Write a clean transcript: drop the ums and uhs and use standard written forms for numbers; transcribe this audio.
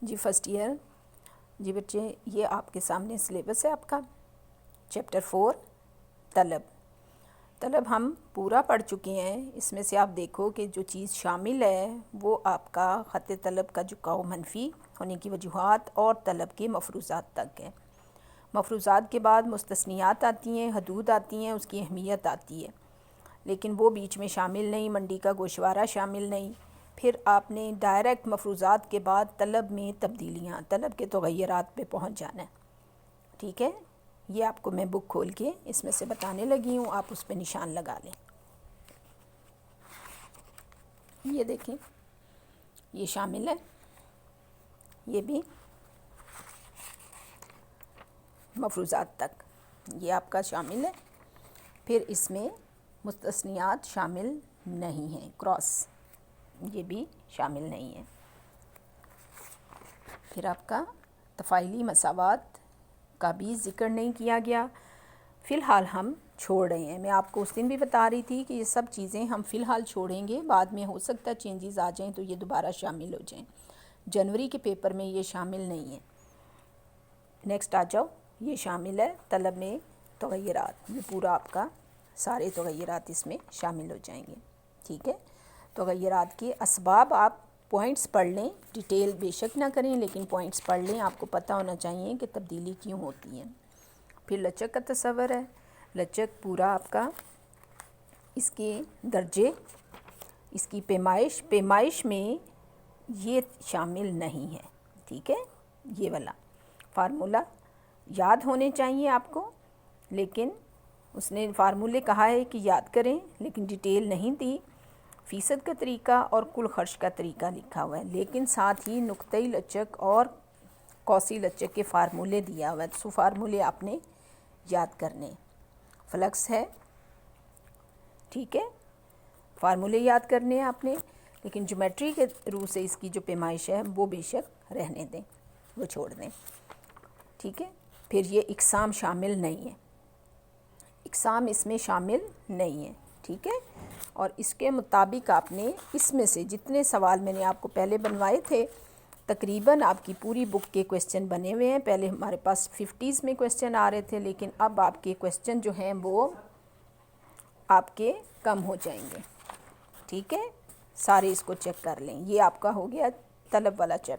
جی first year جی بچے، یہ آپ کے سامنے سلیبس ہے آپ کا چیپٹر 4 طلب ہم پورا پڑھ چکے ہیں۔ اس میں سے آپ دیکھو کہ جو چیز شامل ہے وہ آپ کا خط طلب کا جھکاؤ منفی ہونے کی وجوہات اور طلب کے مفروضات تک ہے۔ مفروضات کے بعد مستثنیات آتی ہیں، حدود آتی ہیں، اس کی اہمیت آتی ہے، لیکن وہ بیچ میں شامل نہیں، منڈی کا گوشوارہ شامل نہیں۔ پھر آپ نے ڈائریکٹ مفروضات کے بعد طلب میں تبدیلیاں، طلب کے تغیرات پہ پہنچ جانا ہے، ٹھیک ہے۔ یہ آپ کو میں بک کھول کے اس میں سے بتانے لگی ہوں، آپ اس پہ نشان لگا لیں۔ یہ دیکھیں، یہ شامل ہے، یہ بھی مفروضات تک یہ آپ کا شامل ہے۔ پھر اس میں مستثنیات شامل نہیں ہیں، کراس یہ بھی شامل نہیں ہے۔ پھر آپ کا تفاعلی مساوات کا بھی ذکر نہیں کیا گیا۔ فی الحال ہم چھوڑ رہے ہیں، میں آپ کو اس دن بھی بتا رہی تھی کہ یہ سب چیزیں ہم فی الحال چھوڑیں گے، بعد میں ہو سکتا ہے چینجز آ جائیں تو یہ دوبارہ شامل ہو جائیں۔ جنوری کے پیپر میں یہ شامل نہیں ہے۔ نیکسٹ آ جاؤ، یہ شامل ہے طلب میں تغیرات، یہ پورا آپ کا سارے تغیرات اس میں شامل ہو جائیں گے، ٹھیک ہے۔ تغیرات کے اسباب آپ پوائنٹس پڑھ لیں، ڈیٹیل بے شک نہ کریں لیکن پوائنٹس پڑھ لیں، آپ کو پتہ ہونا چاہیے کہ تبدیلی کیوں ہوتی ہے۔ پھر لچک کا تصور ہے، لچک پورا آپ کا اس کے درجے، اس کی پیمائش میں یہ شامل نہیں ہے، ٹھیک ہے۔ یہ والا فارمولہ یاد ہونے چاہیے آپ کو، لیکن اس نے فارمولے کہا ہے کہ یاد کریں لیکن ڈیٹیل نہیں دی۔ فیصد کا طریقہ اور کل خرچ کا طریقہ لکھا ہوا ہے، لیکن ساتھ ہی نقطۂ لچک اور قوسی لچک کے فارمولے دیا ہوا ہے، سو فارمولے آپ نے یاد کرنے۔ فلکس ہے، ٹھیک ہے، فارمولے یاد کرنے ہیں آپ نے، لیکن جیومیٹری کے روح سے اس کی جو پیمائش ہے وہ بے شک رہنے دیں، وہ چھوڑ دیں، ٹھیک ہے۔ پھر یہ اقسام شامل نہیں ہے، اقسام اس میں شامل نہیں ہے، ٹھیک ہے۔ اور اس کے مطابق آپ نے اس میں سے جتنے سوال میں نے آپ کو پہلے بنوائے تھے، تقریباً آپ کی پوری بک کے کویسچن بنے ہوئے ہیں۔ پہلے ہمارے پاس 50s میں کویسچن آ رہے تھے، لیکن اب آپ کے کویسچن جو ہیں وہ آپ کے کم ہو جائیں گے، ٹھیک ہے۔ سارے اس کو چیک کر لیں۔ یہ آپ کا ہو گیا طلب والا چیپٹر۔